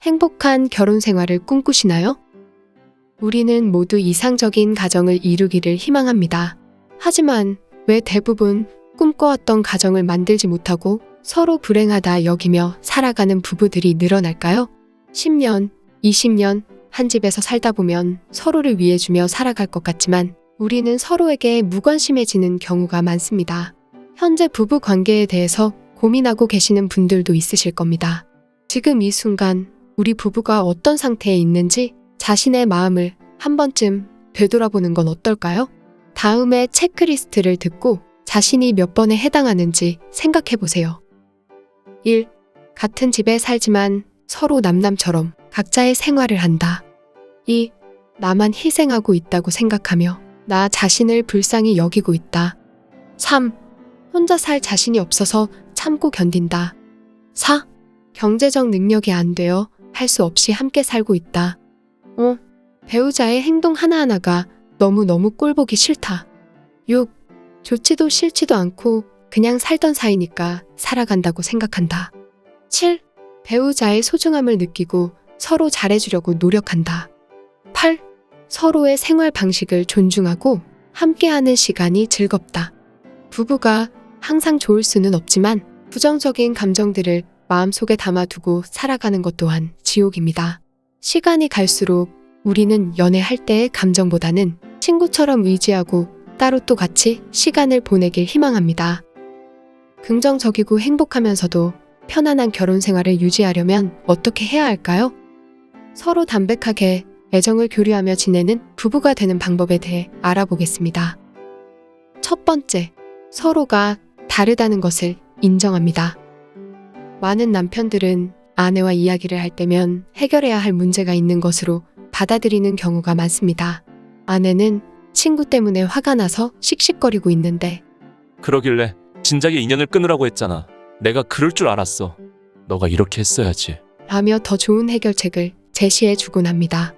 행복한 결혼 생활을 꿈꾸시나요? 우리는 모두 이상적인 가정을 이루기를 희망합니다. 하지만 왜 대부분 꿈꿔왔던 가정을 만들지 못하고 서로 불행하다 여기며 살아가는 부부들이 늘어날까요? 10년, 20년 한 집에서 살다 보면 서로를 위해주며 살아갈 것 같지만 우리는 서로에게 무관심해지는 경우가 많습니다. 현재 부부 관계에 대해서 고민하고 계시는 분들도 있으실 겁니다. 지금 이 순간 우리 부부가 어떤 상태에 있는지 자신의 마음을 한 번쯤 되돌아보는 건 어떨까요? 다음에 체크리스트를 듣고 자신이 몇 번에 해당하는지 생각해 보세요. 1. 같은 집에 살지만 서로 남남처럼 각자의 생활을 한다. 2. 나만 희생하고 있다고 생각하며 나 자신을 불쌍히 여기고 있다. 3. 혼자 살 자신이 없어서 참고 견딘다. 4. 경제적 능력이 안 되어 할 수 없이 함께 살고 있다. 5. 배우자의 행동 하나하나가 너무너무 꼴보기 싫다. 6. 좋지도 싫지도 않고 그냥 살던 사이니까 살아간다고 생각한다. 7. 배우자의 소중함을 느끼고 서로 잘해주려고 노력한다. 8. 서로의 생활 방식을 존중하고 함께하는 시간이 즐겁다. 부부가 항상 좋을 수는 없지만 부정적인 감정들을 마음속에 담아두고 살아가는 것 또한 지옥입니다. 시간이 갈수록 우리는 연애할 때의 감정보다는 친구처럼 의지하고 따로 또 같이 시간을 보내길 희망합니다. 긍정적이고 행복하면서도 편안한 결혼 생활을 유지하려면 어떻게 해야 할까요? 서로 담백하게 애정을 교류하며 지내는 부부가 되는 방법에 대해 알아보겠습니다. 첫 번째, 서로가 다르다는 것을 인정합니다. 많은 남편들은 아내와 이야기를 할 때면 해결해야 할 문제가 있는 것으로 받아들이는 경우가 많습니다. 아내는 친구 때문에 화가 나서 씩씩거리고 있는데 그러길래 진작에 인연을 끊으라고 했잖아. 내가 그럴 줄 알았어. 너가 이렇게 했어야지. 라며 더 좋은 해결책을 제시해 주곤 합니다.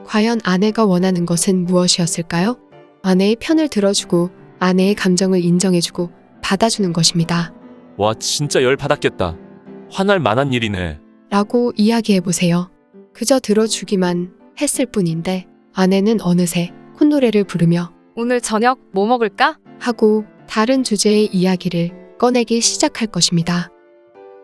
과연 아내가 원하는 것은 무엇이었을까요? 아내의 편을 들어주고 아내의 감정을 인정해주고 받아주는 것입니다. 와, 진짜 열 받았겠다. 화날 만한 일이네. 라고 이야기해보세요. 그저 들어주기만 했을 뿐인데 아내는 어느새 콧노래를 부르며 오늘 저녁 뭐 먹을까? 하고 다른 주제의 이야기를 꺼내기 시작할 것입니다.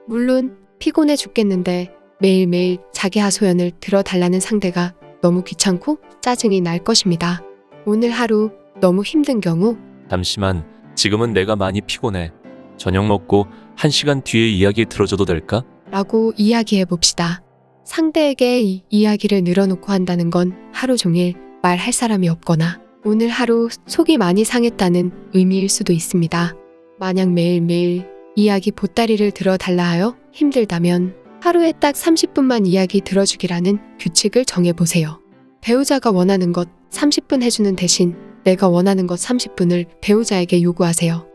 물론 피곤해 죽겠는데 매일매일 자기 하소연을 들어달라는 상대가 너무 귀찮고 짜증이 날 것입니다. 오늘 하루 너무 힘든 경우 잠시만, 지금은 내가 많이 피곤해. 저녁 먹고 1시간 뒤에 이야기 들어줘도 될까? 라고 이야기해 봅시다. 상대에게 이 이야기를 늘어놓고 한다는 건 하루 종일 말할 사람이 없거나 오늘 하루 속이 많이 상했다는 의미일 수도 있습니다. 만약 매일매일 이야기 보따리를 들어달라 하여 힘들다면 하루에 딱 30분만 이야기 들어주기라는 규칙을 정해보세요. 배우자가 원하는 것 30분 해주는 대신 내가 원하는 것 30분을 배우자에게 요구하세요.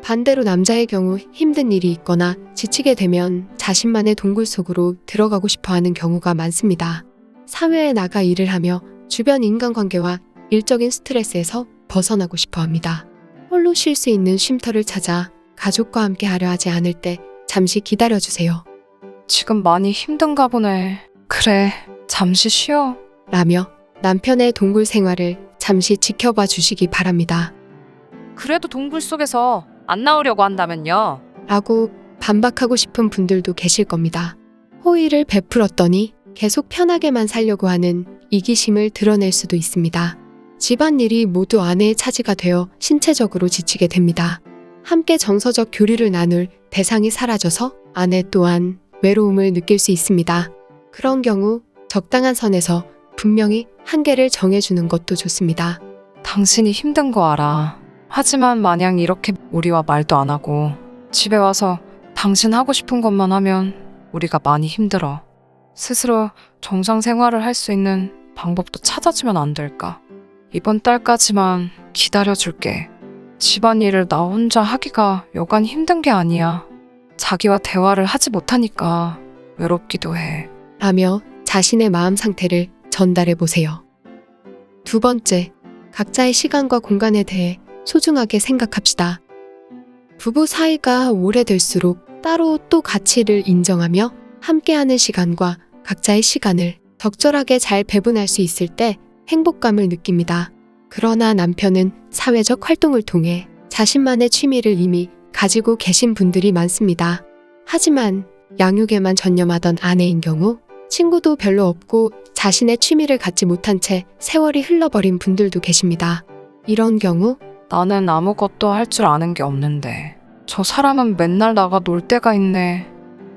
반대로 남자의 경우 힘든 일이 있거나 지치게 되면 자신만의 동굴 속으로 들어가고 싶어 하는 경우가 많습니다. 사회에 나가 일을 하며 주변 인간관계와 일적인 스트레스에서 벗어나고 싶어 합니다. 홀로 쉴 수 있는 쉼터를 찾아 가족과 함께 하려 하지 않을 때 잠시 기다려주세요. 지금 많이 힘든가 보네. 그래, 잠시 쉬어. 라며 남편의 동굴 생활을 잠시 지켜봐 주시기 바랍니다. 그래도 동굴 속에서 안 나오려고 한다면요. 라고 반박하고 싶은 분들도 계실 겁니다. 호의를 베풀었더니 계속 편하게만 살려고 하는 이기심을 드러낼 수도 있습니다. 집안일이 모두 아내의 차지가 되어 신체적으로 지치게 됩니다. 함께 정서적 교류를 나눌 대상이 사라져서 아내 또한 외로움을 느낄 수 있습니다. 그런 경우 적당한 선에서 분명히 한계를 정해주는 것도 좋습니다. 당신이 힘든 거 알아. 하지만 마냥 이렇게 우리와 말도 안 하고 집에 와서 당신 하고 싶은 것만 하면 우리가 많이 힘들어. 스스로 정상 생활을 할 수 있는 방법도 찾아주면 안 될까? 이번 달까지만 기다려줄게. 집안일을 나 혼자 하기가 여간 힘든 게 아니야. 자기와 대화를 하지 못하니까 외롭기도 해. 라며 자신의 마음 상태를 전달해 보세요. 두 번째, 각자의 시간과 공간에 대해 소중하게 생각합시다. 부부 사이가 오래될수록 따로 또 가치를 인정하며 함께하는 시간과 각자의 시간을 적절하게 잘 배분할 수 있을 때 행복감을 느낍니다. 그러나 남편은 사회적 활동을 통해 자신만의 취미를 이미 가지고 계신 분들이 많습니다. 하지만 양육에만 전념하던 아내인 경우 친구도 별로 없고 자신의 취미를 갖지 못한 채 세월이 흘러버린 분들도 계십니다. 이런 경우 나는 아무것도 할 줄 아는 게 없는데 저 사람은 맨날 나가 놀 때가 있네.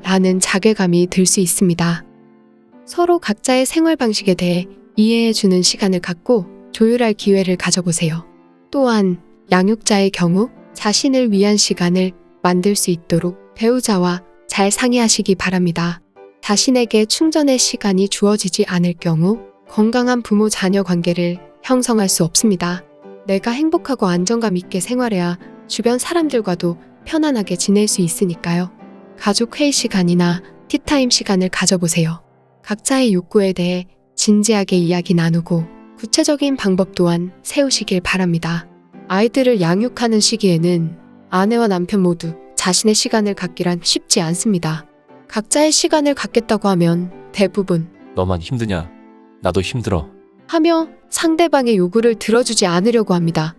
라는 자괴감이 들 수 있습니다. 서로 각자의 생활 방식에 대해 이해해주는 시간을 갖고 조율할 기회를 가져보세요. 또한 양육자의 경우 자신을 위한 시간을 만들 수 있도록 배우자와 잘 상의하시기 바랍니다. 자신에게 충전의 시간이 주어지지 않을 경우 건강한 부모-자녀 관계를 형성할 수 없습니다. 내가 행복하고 안정감 있게 생활해야 주변 사람들과도 편안하게 지낼 수 있으니까요. 가족 회의 시간이나 티타임 시간을 가져보세요. 각자의 욕구에 대해 진지하게 이야기 나누고 구체적인 방법 또한 세우시길 바랍니다. 아이들을 양육하는 시기에는 아내와 남편 모두 자신의 시간을 갖기란 쉽지 않습니다. 각자의 시간을 갖겠다고 하면 대부분 너만 힘드냐? 나도 힘들어. 하며 상대방의 요구를 들어주지 않으려고 합니다.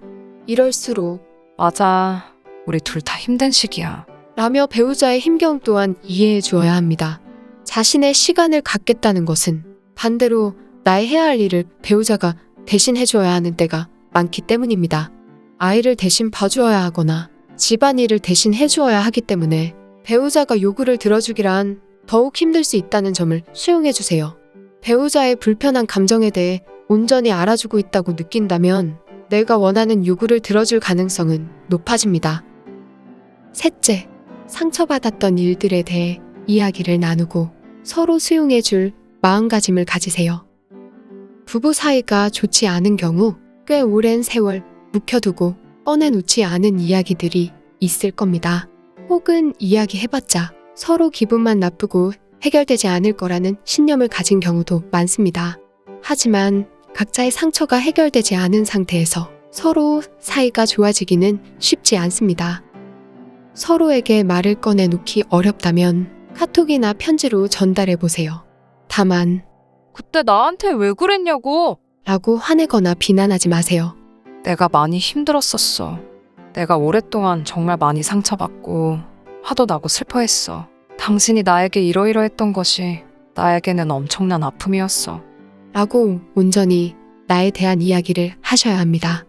이럴수록 맞아. 우리 둘 다 힘든 시기야. 라며 배우자의 힘겨움 또한 이해해 주어야 합니다. 자신의 시간을 갖겠다는 것은 반대로 나의 해야 할 일을 배우자가 대신 해줘야 하는 때가 많기 때문입니다. 아이를 대신 봐주어야 하거나 집안일을 대신 해주어야 하기 때문에 배우자가 요구를 들어주기란 더욱 힘들 수 있다는 점을 수용해 주세요. 배우자의 불편한 감정에 대해 온전히 알아주고 있다고 느낀다면 내가 원하는 요구를 들어줄 가능성은 높아집니다. 셋째, 상처받았던 일들에 대해 이야기를 나누고 서로 수용해 줄 마음가짐을 가지세요. 부부 사이가 좋지 않은 경우 꽤 오랜 세월 묵혀두고 꺼내놓지 않은 이야기들이 있을 겁니다. 혹은 이야기해봤자 서로 기분만 나쁘고 해결되지 않을 거라는 신념을 가진 경우도 많습니다. 하지만 각자의 상처가 해결되지 않은 상태에서 서로 사이가 좋아지기는 쉽지 않습니다. 서로에게 말을 꺼내놓기 어렵다면 카톡이나 편지로 전달해보세요. 다만 그때 나한테 왜 그랬냐고. 라고 화내거나 비난하지 마세요. 내가 많이 힘들었었어. 내가 오랫동안 정말 많이 상처받고 화도 나고 슬퍼했어. 당신이 나에게 이러이러했던 것이 나에게는 엄청난 아픔이었어. 라고 온전히 나에 대한 이야기를 하셔야 합니다.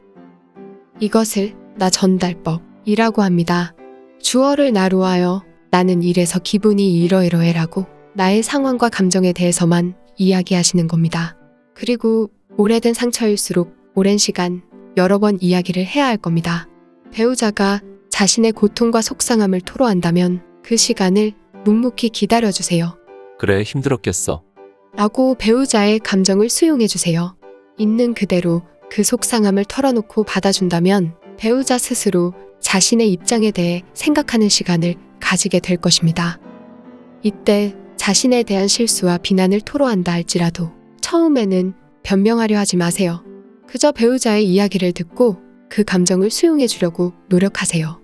이것을 나 전달법이라고 합니다. 주어를 나로 하여 나는 이래서 기분이 이러이러해라고 나의 상황과 감정에 대해서만 이야기하시는 겁니다. 그리고 오래된 상처일수록 오랜 시간 여러 번 이야기를 해야 할 겁니다. 배우자가 자신의 고통과 속상함을 토로한다면 그 시간을 묵묵히 기다려주세요. 그래, 힘들었겠어. 라고 배우자의 감정을 수용해주세요. 있는 그대로 그 속상함을 털어놓고 받아준다면 배우자 스스로 자신의 입장에 대해 생각하는 시간을 가지게 될 것입니다. 이때 자신에 대한 실수와 비난을 토로한다 할지라도 처음에는 변명하려 하지 마세요. 그저 배우자의 이야기를 듣고 그 감정을 수용해 주려고 노력하세요.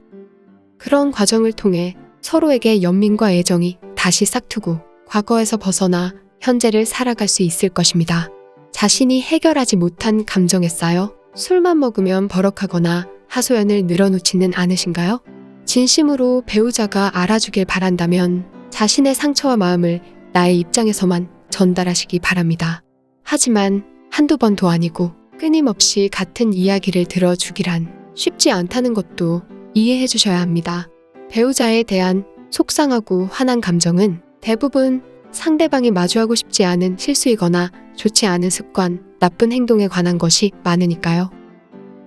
그런 과정을 통해 서로에게 연민과 애정이 다시 싹트고 과거에서 벗어나 현재를 살아갈 수 있을 것입니다. 자신이 해결하지 못한 감정에 쌓여 술만 먹으면 버럭하거나 하소연을 늘어놓지는 않으신가요? 진심으로 배우자가 알아주길 바란다면 자신의 상처와 마음을 나의 입장에서만 전달하시기 바랍니다. 하지만 한두 번도 아니고 끊임없이 같은 이야기를 들어주기란 쉽지 않다는 것도 이해해 주셔야 합니다. 배우자에 대한 속상하고 화난 감정은 대부분 상대방이 마주하고 싶지 않은 실수이거나 좋지 않은 습관, 나쁜 행동에 관한 것이 많으니까요.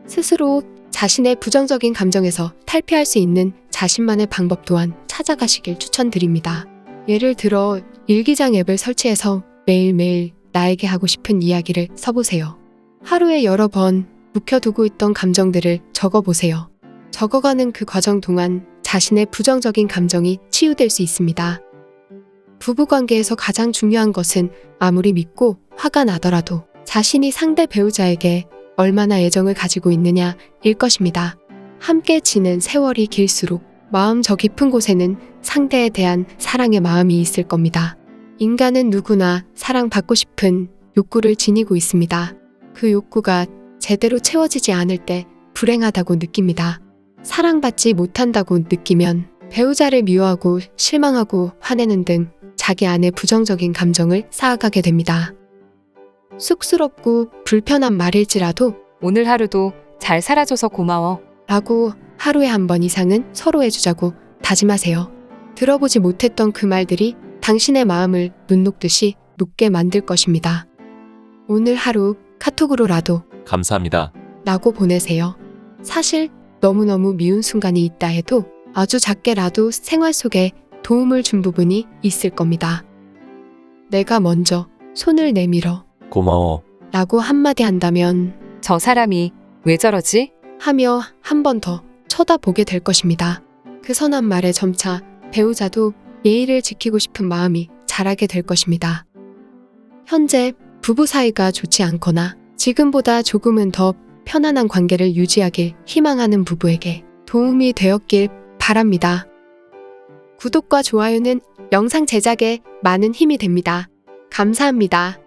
스스로 자신의 부정적인 감정에서 탈피할 수 있는 자신만의 방법 또한 찾아가시길 추천드립니다. 예를 들어 일기장 앱을 설치해서 매일매일 나에게 하고 싶은 이야기를 써보세요. 하루에 여러 번 묵혀두고 있던 감정들을 적어보세요. 적어가는 그 과정 동안 자신의 부정적인 감정이 치유될 수 있습니다. 부부관계에서 가장 중요한 것은 아무리 믿고 화가 나더라도 자신이 상대 배우자에게 얼마나 애정을 가지고 있느냐일 것입니다. 함께 지낸 세월이 길수록 마음 저 깊은 곳에는 상대에 대한 사랑의 마음이 있을 겁니다. 인간은 누구나 사랑받고 싶은 욕구를 지니고 있습니다. 그 욕구가 제대로 채워지지 않을 때 불행하다고 느낍니다. 사랑받지 못한다고 느끼면 배우자를 미워하고 실망하고 화내는 등 자기 안에 부정적인 감정을 쌓아가게 됩니다. 쑥스럽고 불편한 말일지라도 오늘 하루도 잘 살아줘서 고마워. 라고 하루에 한 번 이상은 서로 해주자고 다짐하세요. 들어보지 못했던 그 말들이 당신의 마음을 눈 녹듯이 녹게 만들 것입니다. 오늘 하루 카톡으로라도 감사합니다. 라고 보내세요. 사실 너무너무 미운 순간이 있다 해도 아주 작게라도 생활 속에 도움을 준 부분이 있을 겁니다. 내가 먼저 손을 내밀어 고마워. 라고 한마디 한다면 저 사람이 왜 저러지? 하며 한 번 더 쳐다보게 될 것입니다. 그 선한 말에 점차 배우자도 예의를 지키고 싶은 마음이 자라게 될 것입니다. 현재 부부 사이가 좋지 않거나 지금보다 조금은 더 편안한 관계를 유지하길 희망하는 부부에게 도움이 되었길 바랍니다. 구독과 좋아요는 영상 제작에 많은 힘이 됩니다. 감사합니다.